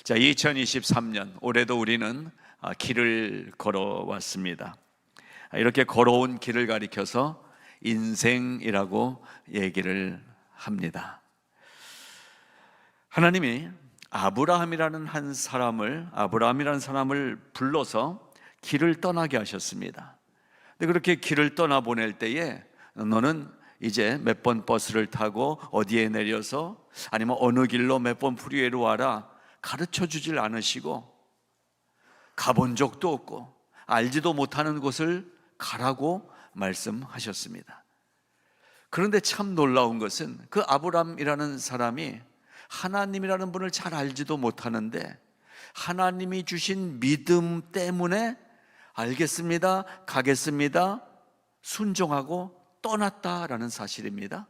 자, 2023년 올해도 우리는 길을 걸어왔습니다. 이렇게 걸어온 길을 가리켜서 인생이라고 얘기를 합니다. 하나님이 아브라함이라는 사람을 불러서 길을 떠나게 하셨습니다. 근데 그렇게 길을 떠나보낼 때에 너는 이제 몇 번 버스를 타고 어디에 내려서 아니면 어느 길로 몇 번 프리웨이로 와라 가르쳐 주질 않으시고, 가본 적도 없고 알지도 못하는 곳을 가라고 말씀하셨습니다. 그런데 참 놀라운 것은 그 아브람이라는 사람이 하나님이라는 분을 잘 알지도 못하는데 하나님이 주신 믿음 때문에 알겠습니다, 가겠습니다, 순종하고 떠났다라는 사실입니다.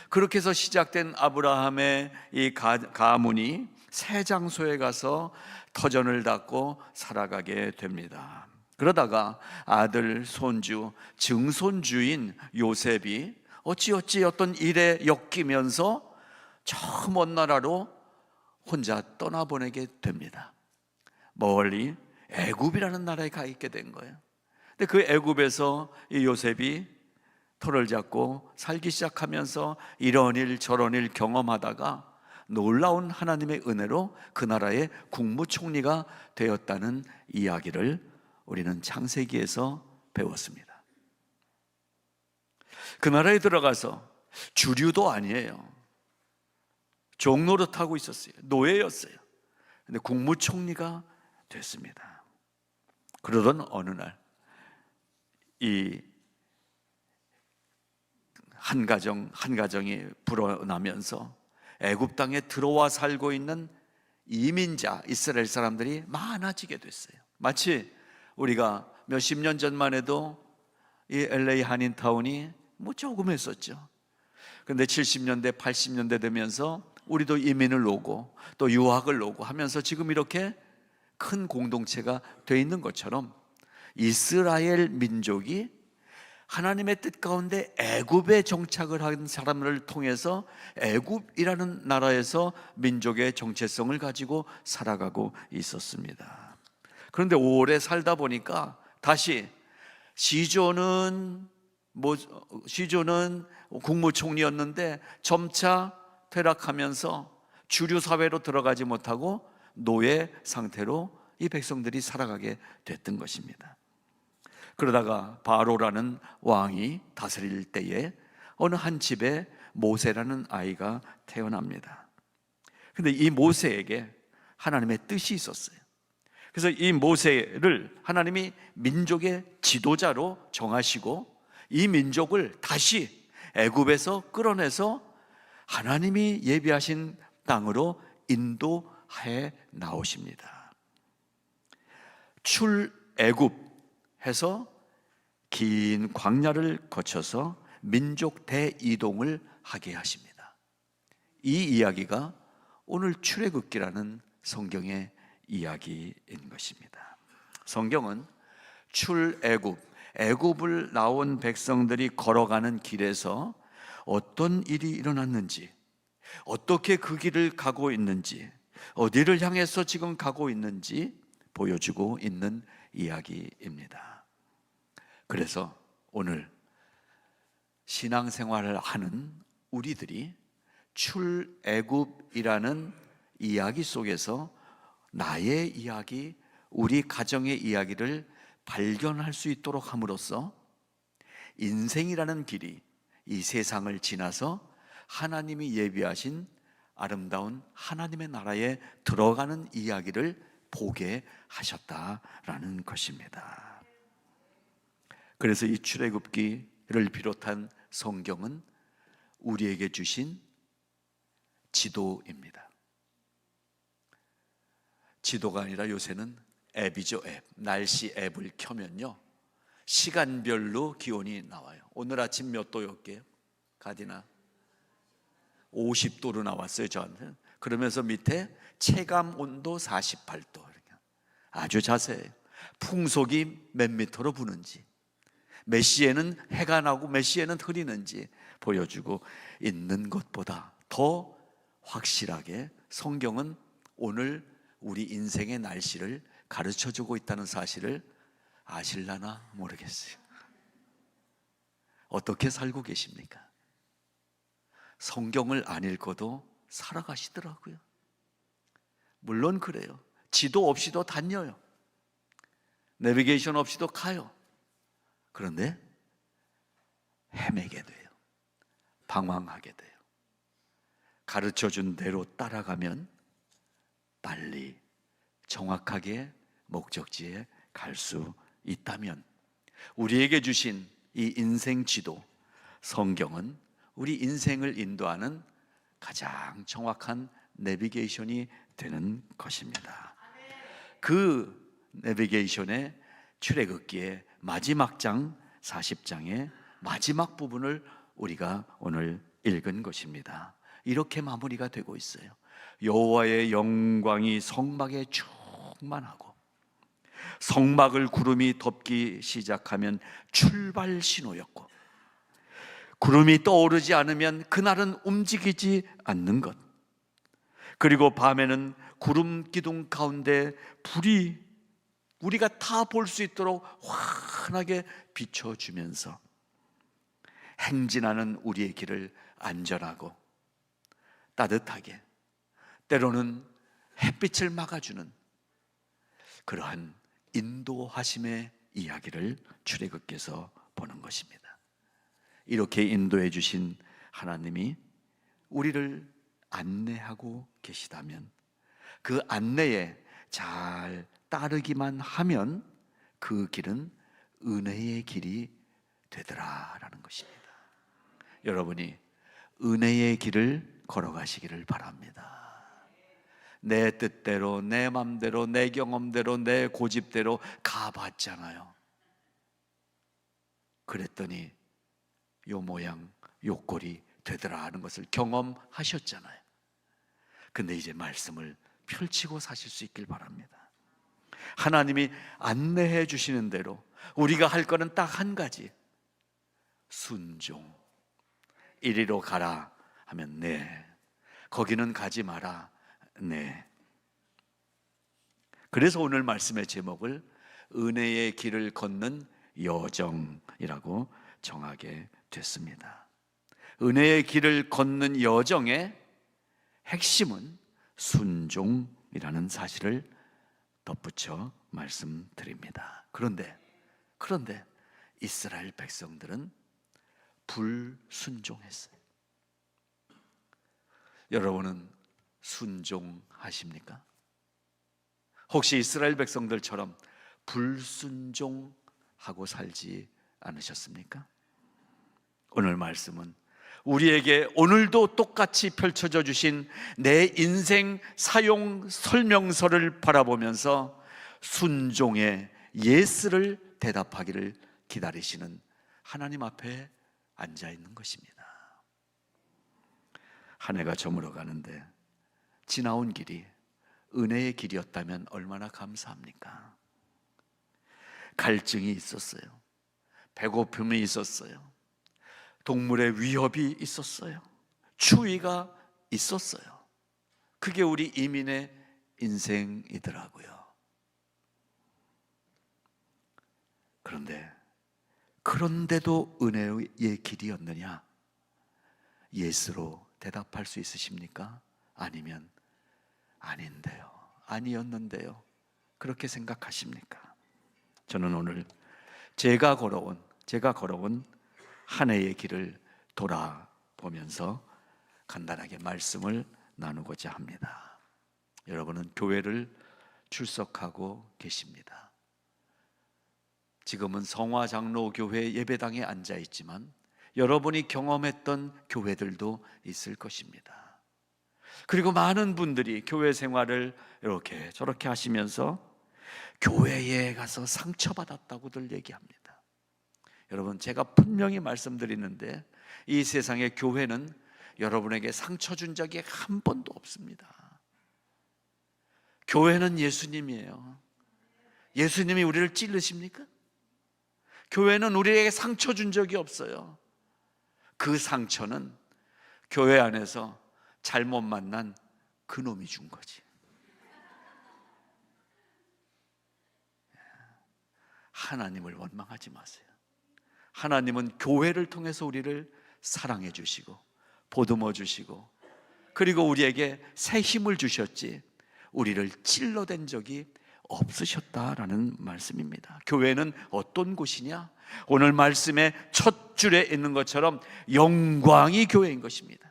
그렇게 해서 시작된 아브라함의 이 가문이 새 장소에 가서 터전을 닫고 살아가게 됩니다. 그러다가 아들, 손주, 증손주인 요셉이 어찌어찌 어떤 일에 엮이면서 저 먼 나라로 혼자 떠나보내게 됩니다. 멀리 애굽이라는 나라에 가 있게 된 거예요. 근데 그 애굽에서 이 요셉이 터를 잡고 살기 시작하면서 이런 일 저런 일 경험하다가 놀라운 하나님의 은혜로 그 나라의 국무총리가 되었다는 이야기를 우리는 창세기에서 배웠습니다. 그 나라에 들어가서 주류도 아니에요. 종노릇하고 있었어요. 노예였어요. 근데 국무총리가 됐습니다. 그러던 어느 날 이 한 가정이 불어나면서 애굽 땅에 들어와 살고 있는 이민자 이스라엘 사람들이 많아지게 됐어요. 마치 우리가 몇십 년 전만 해도 이 LA 한인타운이 조금 했었죠. 그런데 70년대 80년대 되면서 우리도 이민을 오고 또 유학을 오고 하면서 지금 이렇게 큰 공동체가 되어 있는 것처럼 이스라엘 민족이 하나님의 뜻 가운데 애굽에 정착을 한 사람들을 통해서 애굽이라는 나라에서 민족의 정체성을 가지고 살아가고 있었습니다. 그런데 오래 살다 보니까 다시 시조는 국무총리였는데 점차 퇴락하면서 주류 사회로 들어가지 못하고 노예 상태로 이 백성들이 살아가게 됐던 것입니다. 그러다가 바로라는 왕이 다스릴 때에 어느 한 집에 모세라는 아이가 태어납니다. 그런데 이 모세에게 하나님의 뜻이 있었어요. 그래서 이 모세를 하나님이 민족의 지도자로 정하시고 이 민족을 다시 애굽에서 끌어내서 하나님이 예비하신 땅으로 인도해 나오십니다. 출애굽 해서 긴 광야를 거쳐서 민족 대이동을 하게 하십니다. 이 이야기가 오늘 출애굽기라는 성경의 이야기인 것입니다. 성경은 애굽을 나온 백성들이 걸어가는 길에서 어떤 일이 일어났는지, 어떻게 그 길을 가고 있는지, 어디를 향해서 지금 가고 있는지 보여주고 있는 이야기입니다. 그래서 오늘 신앙생활을 하는 우리들이 출애굽이라는 이야기 속에서 나의 이야기, 우리 가정의 이야기를 발견할 수 있도록 함으로써 인생이라는 길이 이 세상을 지나서 하나님이 예비하신 아름다운 하나님의 나라에 들어가는 이야기를 보게 하셨다라는 것입니다. 그래서 이 출애굽기를 비롯한 성경은 우리에게 주신 지도입니다. 지도가 아니라 요새는 앱이죠, 앱. 날씨 앱을 켜면요 시간별로 기온이 나와요. 오늘 아침 몇 도였게요? 가디나 50도로 나왔어요, 저한테. 그러면서 밑에 체감 온도 48도. 아주 자세해요. 풍속이 몇 미터로 부는지, 몇 시에는 해가 나고 몇 시에는 흐리는지 보여주고 있는 것보다 더 확실하게 성경은 오늘 우리 인생의 날씨를 가르쳐주고 있다는 사실을 아실라나 모르겠어요. 어떻게 살고 계십니까? 성경을 안 읽어도 살아가시더라고요. 물론 그래요. 지도 없이도 다녀요. 내비게이션 없이도 가요. 그런데 헤매게 돼요. 방황하게 돼요. 가르쳐준 대로 따라가면 빨리 정확하게 목적지에 갈 수 있다면, 우리에게 주신 이 인생 지도, 성경은 우리 인생을 인도하는 가장 정확한 내비게이션이 되는 것입니다. 그 내비게이션의 출애굽기의 마지막 장 40장의 마지막 부분을 우리가 오늘 읽은 것입니다. 이렇게 마무리가 되고 있어요. 여호와의 영광이 성막에 충만하고 성막을 구름이 덮기 시작하면 출발 신호였고, 구름이 떠오르지 않으면 그날은 움직이지 않는 것, 그리고 밤에는 구름 기둥 가운데 불이 우리가 다 볼 수 있도록 환하게 비춰주면서 행진하는 우리의 길을 안전하고 따뜻하게, 때로는 햇빛을 막아주는 그러한 인도하심의 이야기를 출애굽기에서 보는 것입니다. 이렇게 인도해 주신 하나님이 우리를 안내하고 계시다면, 그 안내에 잘 따르기만 하면 그 길은 은혜의 길이 되더라라는 것입니다. 여러분이 은혜의 길을 걸어가시기를 바랍니다. 내 뜻대로, 내 맘대로, 내 경험대로, 내 고집대로 가봤잖아요. 그랬더니 요 모양 요 꼴이 되더라 하는 것을 경험하셨잖아요. 근데 이제 말씀을 펼치고 사실 수 있길 바랍니다. 하나님이 안내해 주시는 대로 우리가 할 거는 딱 한 가지, 순종. 이리로 가라 하면 네, 거기는 가지 마라, 네. 그래서 오늘 말씀의 제목을 은혜의 길을 걷는 여정이라고 정하게 됐습니다. 은혜의 길을 걷는 여정의 핵심은 순종이라는 사실을 덧붙여 말씀드립니다. 그런데 이스라엘 백성들은 불순종했어요. 여러분은 순종하십니까? 혹시 이스라엘 백성들처럼 불순종하고 살지 않으셨습니까? 오늘 말씀은 우리에게 오늘도 똑같이 펼쳐져 주신 내 인생 사용 설명서를 바라보면서 순종의 예스를 대답하기를 기다리시는 하나님 앞에 앉아 있는 것입니다. 한 해가 저물어 가는데 지나온 길이 은혜의 길이었다면 얼마나 감사합니까? 갈증이 있었어요. 배고픔이 있었어요. 동물의 위협이 있었어요. 추위가 있었어요. 그게 우리 이민의 인생이더라고요. 그런데도 은혜의 길이었느냐? 예스로 대답할 수 있으십니까? 아니면 아닌데요, 아니었는데요, 그렇게 생각하십니까? 저는 오늘 제가 걸어온 한 해의 길을 돌아보면서 간단하게 말씀을 나누고자 합니다. 여러분은 교회를 출석하고 계십니다. 지금은 성화장로교회 예배당에 앉아 있지만 여러분이 경험했던 교회들도 있을 것입니다. 그리고 많은 분들이 교회 생활을 이렇게 저렇게 하시면서 교회에 가서 상처받았다고들 얘기합니다. 여러분, 제가 분명히 말씀드리는데 이 세상의 교회는 여러분에게 상처 준 적이 한 번도 없습니다. 교회는 예수님이에요. 예수님이 우리를 찔르십니까? 교회는 우리에게 상처 준 적이 없어요. 그 상처는 교회 안에서 잘못 만난 그놈이 준 거지. 하나님을 원망하지 마세요. 하나님은 교회를 통해서 우리를 사랑해 주시고 보듬어 주시고, 그리고 우리에게 새 힘을 주셨지 우리를 찔러댄 적이 없으셨다라는 말씀입니다. 교회는 어떤 곳이냐? 오늘 말씀의 첫 줄에 있는 것처럼 영광이 교회인 것입니다.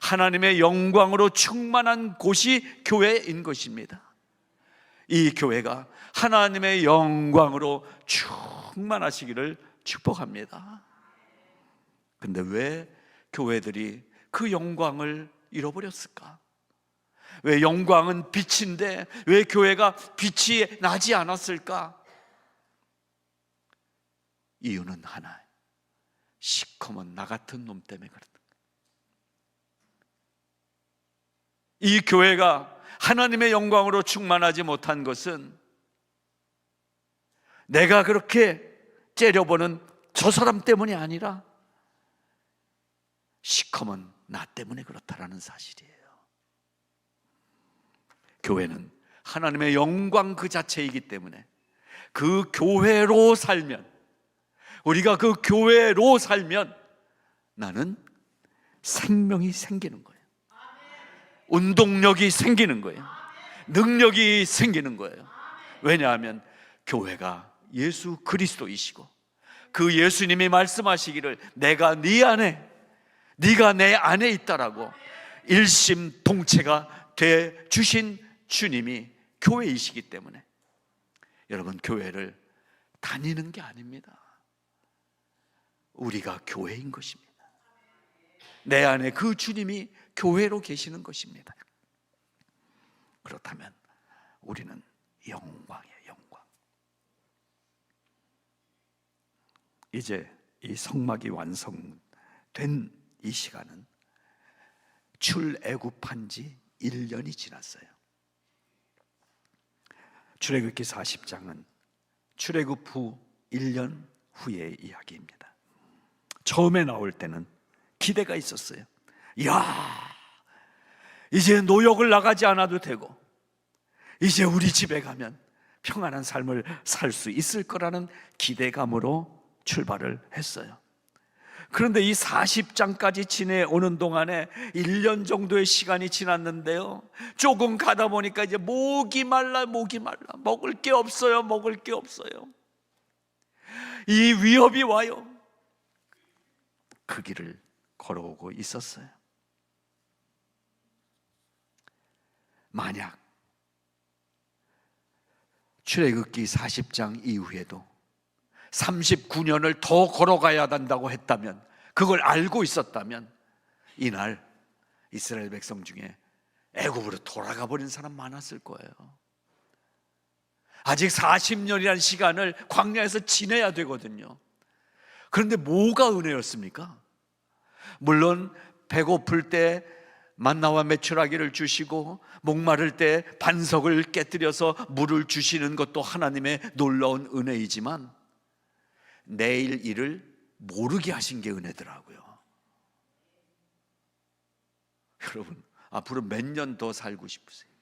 하나님의 영광으로 충만한 곳이 교회인 것입니다. 이 교회가 하나님의 영광으로 충만하시기를 축복합니다. 근데 왜 교회들이 그 영광을 잃어버렸을까? 왜 영광은 빛인데 왜 교회가 빛이 나지 않았을까? 이유는 하나, 시커먼 나 같은 놈 때문에 그렇다. 이 교회가 하나님의 영광으로 충만하지 못한 것은 내가 그렇게 째려보는 저 사람 때문이 아니라 시커먼 나 때문에 그렇다라는 사실이에요. 교회는 하나님의 영광 그 자체이기 때문에 그 교회로 살면, 우리가 그 교회로 살면 나는 생명이 생기는 거예요. 운동력이 생기는 거예요. 능력이 생기는 거예요. 왜냐하면 교회가 예수 그리스도이시고 그 예수님이 말씀하시기를 내가 네 안에, 네가 내 안에 있다라고 일심동체가 돼 주신 주님이 교회이시기 때문에 여러분, 교회를 다니는 게 아닙니다. 우리가 교회인 것입니다. 내 안에 그 주님이 교회로 계시는 것입니다. 그렇다면 우리는 영광이에요, 영광. 이제 이 성막이 완성된 이 시간은 출애굽한 지 1년이 지났어요. 출애굽기 40장은 출애굽 후 1년 후의 이야기입니다. 처음에 나올 때는 기대가 있었어요. 이야, 이제 노역을 나가지 않아도 되고 이제 우리 집에 가면 평안한 삶을 살 수 있을 거라는 기대감으로 출발을 했어요. 그런데 이 40장까지 지내오는 동안에 1년 정도의 시간이 지났는데요, 조금 가다 보니까 이제 목이 말라 먹을 게 없어요. 이 위협이 와요. 그 길을 걸어오고 있었어요. 만약 출애굽기 40장 이후에도 39년을 더 걸어가야 한다고 했다면, 그걸 알고 있었다면 이날 이스라엘 백성 중에 애굽으로 돌아가 버린 사람 많았을 거예요. 아직 40년이라는 시간을 광야에서 지내야 되거든요. 그런데 뭐가 은혜였습니까? 물론 배고플 때 만나와 메추라기를 주시고 목마를 때 반석을 깨뜨려서 물을 주시는 것도 하나님의 놀라운 은혜이지만 내일 일을 모르게 하신 게 은혜더라고요. 여러분, 앞으로 몇 년 더 살고 싶으세요?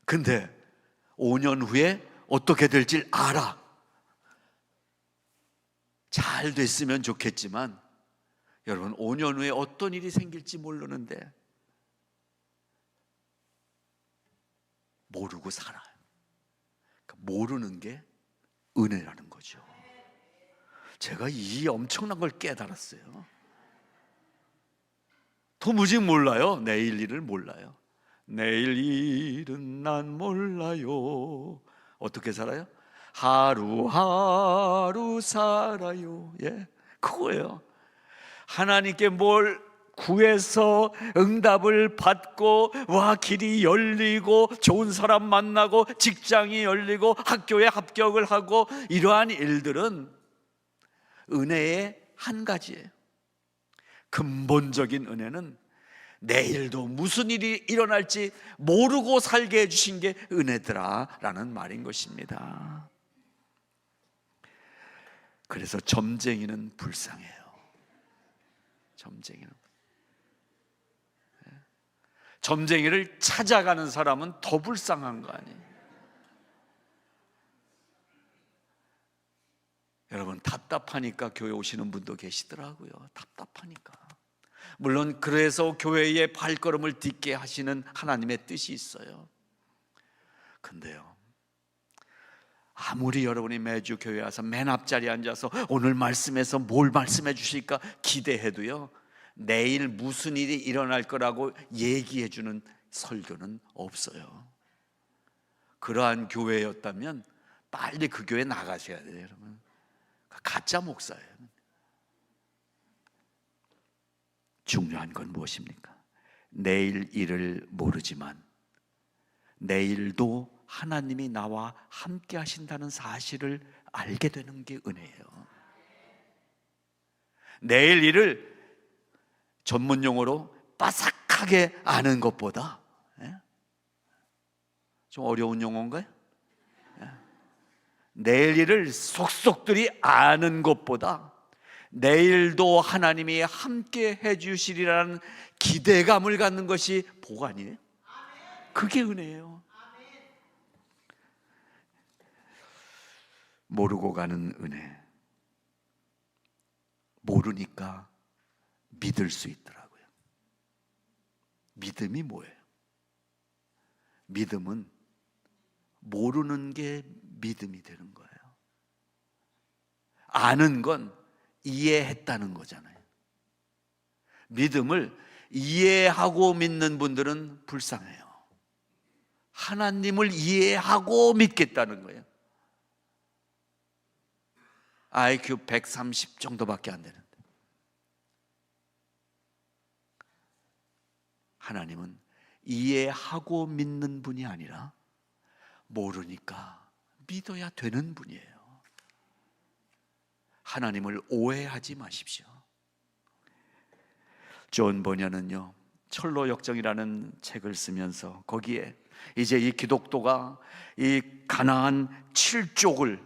근데 5년 후에 어떻게 될지 알아. 잘 됐으면 좋겠지만 여러분, 5년 후에 어떤 일이 생길지 모르는데 모르고 살아요. 모르는 게 은혜라는 거죠. 제가 이 엄청난 걸 깨달았어요. 도무지 몰라요. 내일 일을 몰라요. 내일 일은 난 몰라요. 어떻게 살아요? 하루하루 살아요. 예, 그거예요. 하나님께 뭘 구해서 응답을 받고 와 길이 열리고 좋은 사람 만나고 직장이 열리고 학교에 합격을 하고, 이러한 일들은 은혜의 한 가지예요. 근본적인 은혜는 내일도 무슨 일이 일어날지 모르고 살게 해주신 게 은혜더라 라는 말인 것입니다. 그래서 점쟁이는 불쌍해요. 점쟁이를 찾아가는 사람은 더 불쌍한 거 아니에요. 여러분, 답답하니까 교회 오시는 분도 계시더라고요. 답답하니까. 물론 그래서 교회의 발걸음을 딛게 하시는 하나님의 뜻이 있어요. 근데요, 아무리 여러분이 매주 교회 와서 맨 앞자리에 앉아서 오늘 말씀에서 뭘 말씀해 주실까 기대해도요, 내일 무슨 일이 일어날 거라고 얘기해 주는 설교는 없어요. 그러한 교회였다면 빨리 그 교회 나가셔야 돼요, 여러분. 가짜 목사예요. 중요한 건 무엇입니까? 내일 일을 모르지만 내일도 하나님이 나와 함께 하신다는 사실을 알게 되는 게 은혜예요. 내일 일을 전문 용어로 빠삭하게 아는 것보다, 좀 어려운 용어인가요? 내일 일을 속속들이 아는 것보다 내일도 하나님이 함께 해주시리라는 기대감을 갖는 것이 복 아니에요? 그게 은혜예요. 모르고 가는 은혜. 모르니까 믿을 수 있더라고요. 믿음이 뭐예요? 믿음은 모르는 게 믿음이 되는 거예요. 아는 건 이해했다는 거잖아요. 믿음을 이해하고 믿는 분들은 불쌍해요. 하나님을 이해하고 믿겠다는 거예요. IQ 130 정도밖에 안 되는데, 하나님은 이해하고 믿는 분이 아니라 모르니까 믿어야 되는 분이에요. 하나님을 오해하지 마십시오. 존 버녀는요, 철로 역정이라는 책을 쓰면서 거기에 이제 이 기독도가 이 가나안 7족을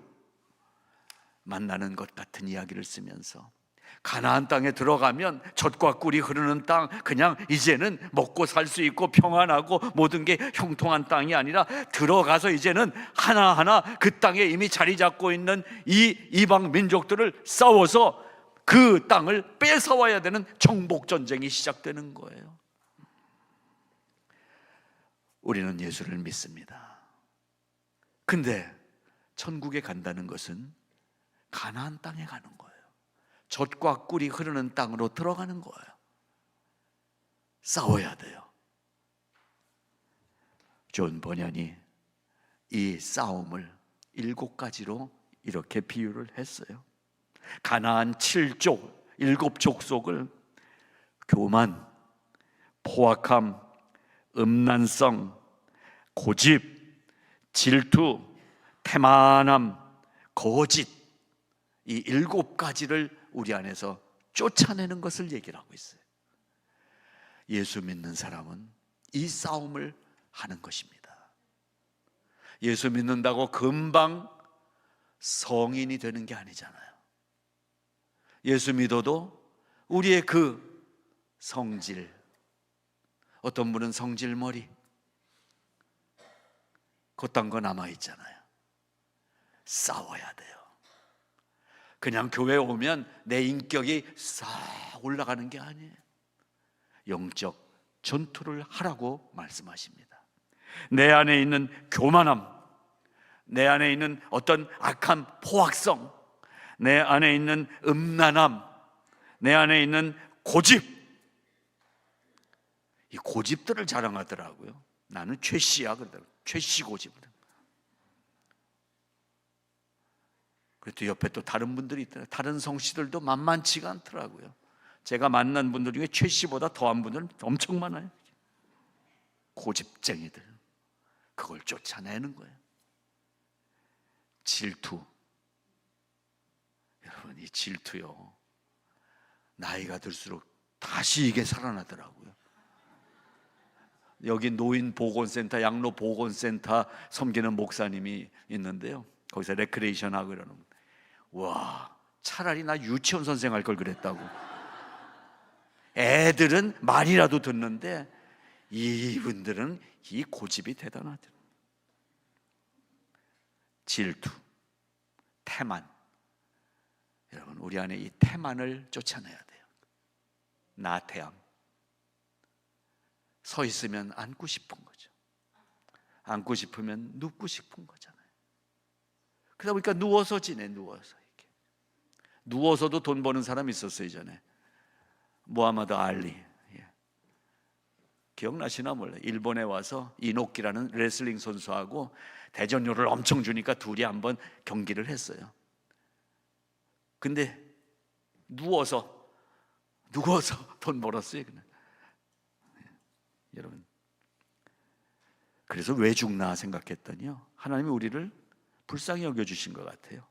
만나는 것 같은 이야기를 쓰면서, 가나안 땅에 들어가면 젖과 꿀이 흐르는 땅, 그냥 이제는 먹고 살 수 있고 평안하고 모든 게 형통한 땅이 아니라, 들어가서 이제는 하나하나 그 땅에 이미 자리 잡고 있는 이 이방 민족들을 싸워서 그 땅을 뺏어와야 되는 정복 전쟁이 시작되는 거예요. 우리는 예수를 믿습니다. 근데 천국에 간다는 것은 가나안 땅에 가는 거예요. 젖과 꿀이 흐르는 땅으로 들어가는 거예요. 싸워야 돼요. 존 버년이 이 싸움을 7가지로 이렇게 비유를 했어요. 가나안 7족, 7족속을 교만, 포악함, 음란성, 고집, 질투, 태만함, 거짓, 이 7가지를 우리 안에서 쫓아내는 것을 얘기를 하고 있어요. 예수 믿는 사람은 이 싸움을 하는 것입니다. 예수 믿는다고 금방 성인이 되는 게 아니잖아요. 예수 믿어도 우리의 그 성질, 어떤 분은 성질머리, 그딴 거 남아있잖아요. 싸워야 돼요. 그냥 교회 오면 내 인격이 싹 올라가는 게 아니에요. 영적 전투를 하라고 말씀하십니다. 내 안에 있는 교만함, 내 안에 있는 어떤 악한 포악성, 내 안에 있는 음란함, 내 안에 있는 고집, 이 고집들을 자랑하더라고요. 나는 최씨야 그러더라고요. 최씨 고집. 그래도 옆에 또 다른 분들이 있더라고요. 다른 성씨들도 만만치가 않더라고요. 제가 만난 분들 중에 최씨보다 더한 분들은 엄청 많아요. 고집쟁이들. 그걸 쫓아내는 거예요. 질투. 여러분, 이 질투요, 나이가 들수록 다시 이게 살아나더라고요. 여기 노인 보건센터, 양로 보건센터 섬기는 목사님이 있는데요, 거기서 레크레이션 하고 이러는 거예요. 와, 차라리 나 유치원 선생 할 걸 그랬다고. 애들은 말이라도 듣는데 이분들은 이 고집이 대단하더라고요. 질투, 태만, 여러분, 우리 안에 이 태만을 쫓아내야 돼요. 나 태양. 서 있으면 앉고 싶은 거죠. 앉고 싶으면 눕고 싶은 거잖아요. 그러다 보니까 누워서 지내. 누워서 이렇게. 누워서도 돈 버는 사람 있었어요. 이전에 모하마드 알리, 기억나시나 몰라요. 일본에 와서 이노키라는 레슬링 선수하고 대전료를 엄청 주니까 둘이 한번 경기를 했어요. 근데 누워서 돈 벌었어요. 그냥. 여러분, 그래서 왜 죽나 생각했더니요, 하나님이 우리를 불쌍히 여겨주신 것 같아요.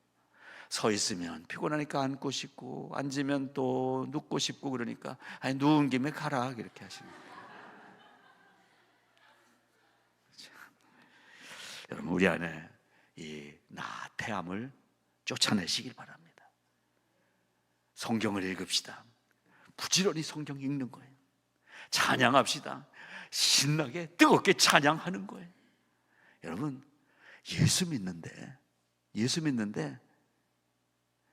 서 있으면 피곤하니까 앉고 싶고, 앉으면 또 눕고 싶고, 그러니까 아니, 누운 김에 가라, 이렇게 하시는 거예요. 여러분, 우리 안에 이 나태함을 쫓아내시길 바랍니다. 성경을 읽읍시다. 부지런히 성경 읽는 거예요. 찬양합시다. 신나게 뜨겁게 찬양하는 거예요. 여러분, 예수 믿는데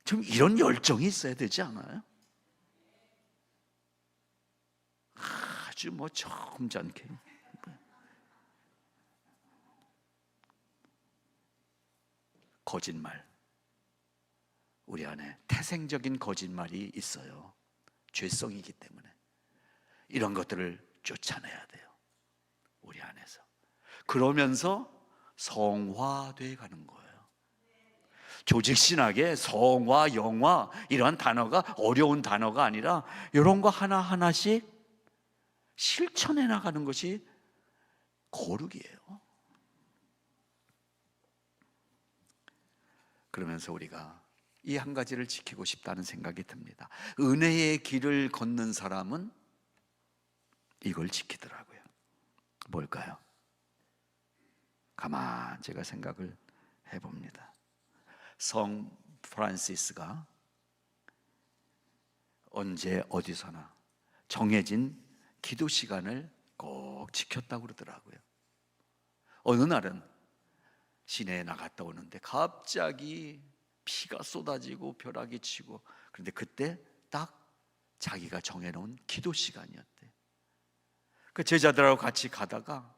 좀 이런 열정이 있어야 되지 않아요? 아주 점잖게. 거짓말, 우리 안에 태생적인 거짓말이 있어요. 죄성이기 때문에 이런 것들을 쫓아내야 돼요, 우리 안에서. 그러면서 성화돼 가는 거예요. 조직신학에 성화, 영화 이러한 단어가 어려운 단어가 아니라 이런 거 하나하나씩 실천해 나가는 것이 거룩이에요. 그러면서 우리가 이 한 가지를 지키고 싶다는 생각이 듭니다. 은혜의 길을 걷는 사람은 이걸 지키더라고요. 뭘까요? 가만 제가 생각을 해봅니다. 성 프란시스가 언제 어디서나 정해진 기도 시간을 꼭 지켰다고 그러더라고요. 어느 날은 시내에 나갔다 오는데 갑자기 비가 쏟아지고 벼락이 치고, 그런데 그때 딱 자기가 정해놓은 기도 시간이었대. 그 제자들하고 같이 가다가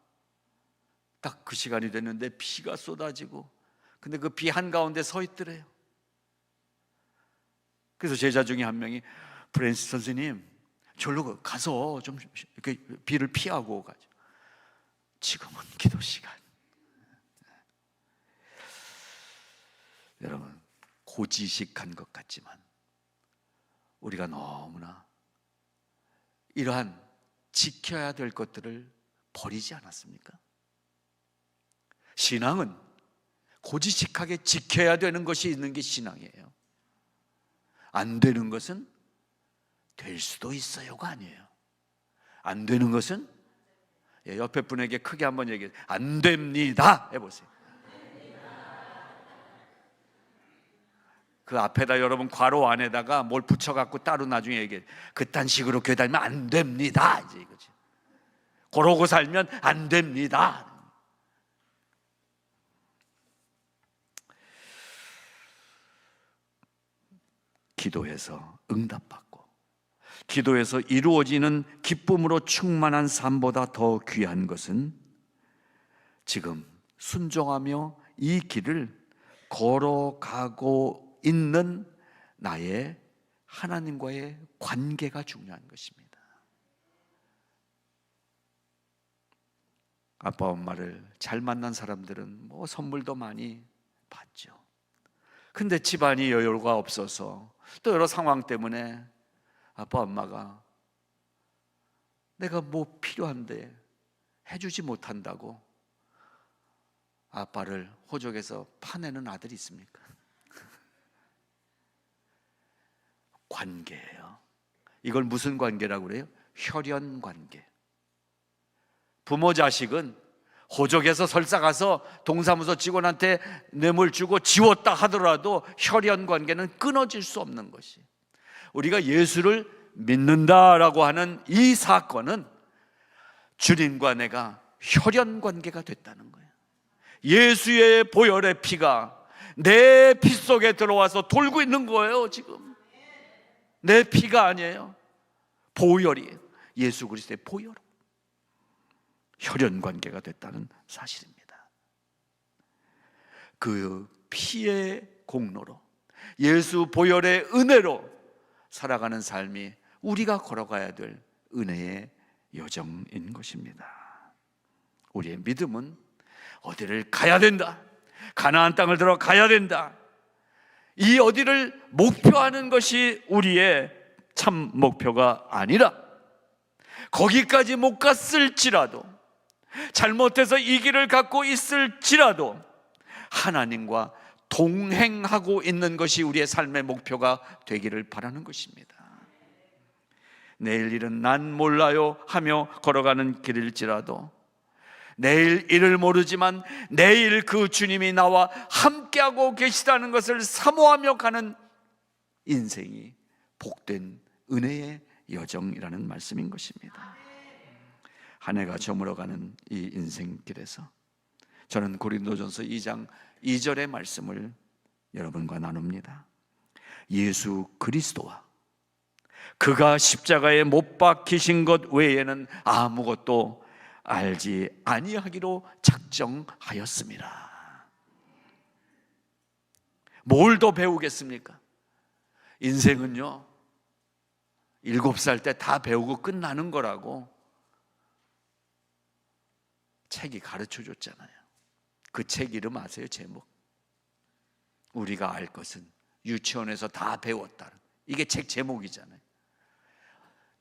딱 그 시간이 됐는데 비가 쏟아지고, 근데 그 비 한가운데 서 있더래요. 그래서 제자 중에 한 명이, 프랜시스 선생님, 절로 가서 좀 이렇게 비를 피하고 가죠. 지금은 기도 시간. 여러분, 고지식한 것 같지만 우리가 너무나 이러한 지켜야 될 것들을 버리지 않았습니까? 신앙은 고지식하게 지켜야 되는 것이 있는 게 신앙이에요. 안 되는 것은 될 수도 있어요가 아니에요. 안 되는 것은, 옆에 분에게 크게 한번 얘기해, 안 됩니다 해보세요. 그 앞에다 여러분 괄호 안에다가 뭘 붙여갖고 따로 나중에 얘기해. 그딴 식으로 교회 다니면 안 됩니다, 이제 이거지. 그러고 살면 안 됩니다. 기도해서 응답받고, 기도해서 이루어지는 기쁨으로 충만한 삶보다 더 귀한 것은 지금 순종하며 이 길을 걸어가고 있는 나의 하나님과의 관계가 중요한 것입니다. 아빠 엄마를 잘 만난 사람들은 선물도 많이 받죠. 근데 집안이 여유가 없어서 또 여러 상황 때문에 아빠 엄마가 내가 필요한데 해주지 못한다고 아빠를 호적에서 파내는 아들이 있습니까? 관계예요. 이걸 무슨 관계라고 그래요? 혈연 관계. 부모 자식은 호적에서 설사 가서 동사무소 직원한테 뇌물 주고 지웠다 하더라도 혈연 관계는 끊어질 수 없는 것이, 우리가 예수를 믿는다라고 하는 이 사건은 주님과 내가 혈연 관계가 됐다는 거예요. 예수의 보혈의 피가 내 피 속에 들어와서 돌고 있는 거예요. 지금 내 피가 아니에요. 보혈이에요. 예수 그리스도의 보혈, 혈연 관계가 됐다는 사실입니다. 그 피의 공로로, 예수 보혈의 은혜로 살아가는 삶이 우리가 걸어가야 될 은혜의 여정인 것입니다. 우리의 믿음은 어디를 가야 된다, 가나안 땅을 들어가야 된다, 이 어디를 목표하는 것이 우리의 참 목표가 아니라, 거기까지 못 갔을지라도, 잘못해서 이 길을 갖고 있을지라도 하나님과 동행하고 있는 것이 우리의 삶의 목표가 되기를 바라는 것입니다. 내일 일은 난 몰라요 하며 걸어가는 길일지라도, 내일 일을 모르지만 내일 그 주님이 나와 함께하고 계시다는 것을 사모하며 가는 인생이 복된 은혜의 여정이라는 말씀인 것입니다. 한 해가 저물어가는 이 인생길에서 저는 고린도전서 2장 2절의 말씀을 여러분과 나눕니다. 예수 그리스도와 그가 십자가에 못 박히신 것 외에는 아무것도 알지 아니하기로 작정하였습니다. 뭘 더 배우겠습니까? 인생은요, 7살 때 다 배우고 끝나는 거라고 책이 가르쳐 줬잖아요. 그 책 이름 아세요? 제목. 우리가 알 것은 유치원에서 다 배웠다. 이게 책 제목이잖아요.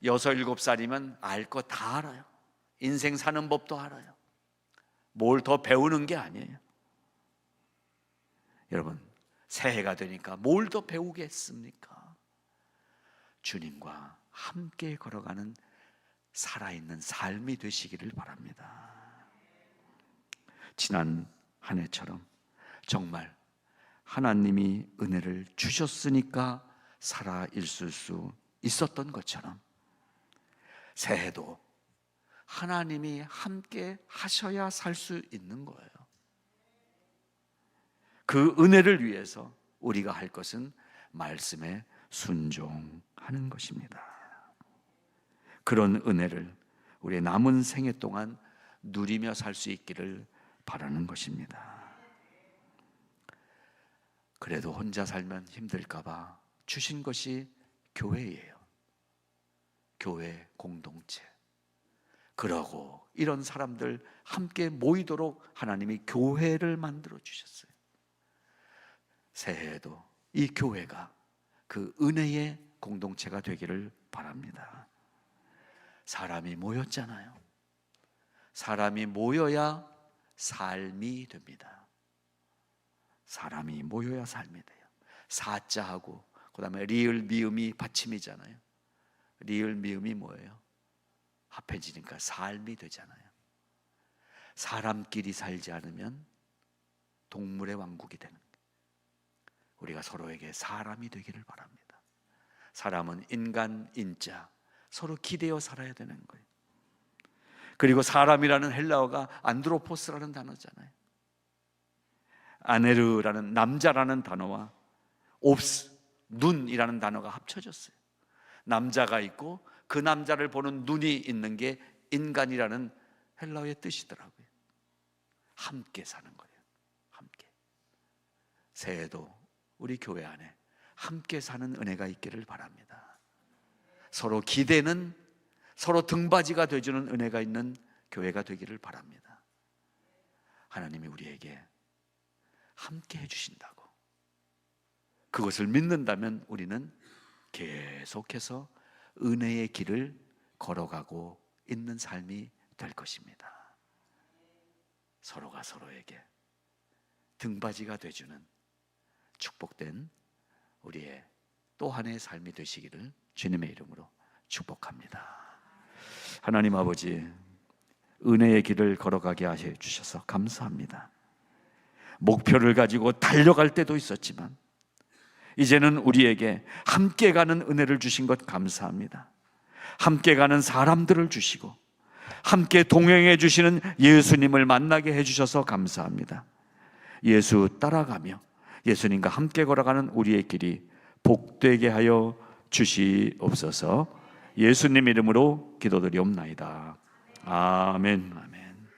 6, 7살이면 알 거 다 알아요. 인생 사는 법도 알아요. 뭘 더 배우는 게 아니에요. 여러분, 새해가 되니까 뭘 더 배우겠습니까? 주님과 함께 걸어가는 살아있는 삶이 되시기를 바랍니다. 지난 한 해처럼 정말 하나님이 은혜를 주셨으니까 살아있을 수 있었던 것처럼, 새해도 하나님이 함께 하셔야 살 수 있는 거예요. 그 은혜를 위해서 우리가 할 것은 말씀에 순종하는 것입니다. 그런 은혜를 우리의 남은 생애 동안 누리며 살 수 있기를 바라는 것입니다. 그래도 혼자 살면 힘들까 봐 주신 것이 교회예요. 교회 공동체. 그러고 이런 사람들 함께 모이도록 하나님이 교회를 만들어 주셨어요. 새해에도 이 교회가 그 은혜의 공동체가 되기를 바랍니다. 사람이 모였잖아요. 사람이 모여야 삶이 됩니다. 사람이 모여야 삶이 돼요. 사자하고 그 다음에 리을 미음이 받침이잖아요. 리을 미음이 뭐예요? 합해지니까 삶이 되잖아요. 사람끼리 살지 않으면 동물의 왕국이 되는 거예요. 우리가 서로에게 사람이 되기를 바랍니다. 사람은 인간, 인자, 서로 기대어 살아야 되는 거예요. 그리고 사람이라는 헬라어가 안드로포스라는 단어잖아요. 아네르라는 남자라는 단어와 옵스, 눈이라는 단어가 합쳐졌어요. 남자가 있고 그 남자를 보는 눈이 있는 게 인간이라는 헬라어의 뜻이더라고요. 함께 사는 거예요. 함께. 새해도 우리 교회 안에 함께 사는 은혜가 있기를 바랍니다. 서로 기대는, 서로 등받이가 되어주는 은혜가 있는 교회가 되기를 바랍니다. 하나님이 우리에게 함께 해주신다고, 그것을 믿는다면 우리는 계속해서 은혜의 길을 걸어가고 있는 삶이 될 것입니다. 서로가 서로에게 등받이가 되어주는 축복된 우리의 또 하나의 삶이 되시기를 주님의 이름으로 축복합니다. 하나님 아버지, 은혜의 길을 걸어가게 하여 주셔서 감사합니다. 목표를 가지고 달려갈 때도 있었지만 이제는 우리에게 함께 가는 은혜를 주신 것 감사합니다. 함께 가는 사람들을 주시고 함께 동행해 주시는 예수님을 만나게 해주셔서 감사합니다. 예수 따라가며 예수님과 함께 걸어가는 우리의 길이 복되게 하여 주시옵소서. 예수님 이름으로 기도드리옵나이다. 아멘. 아멘.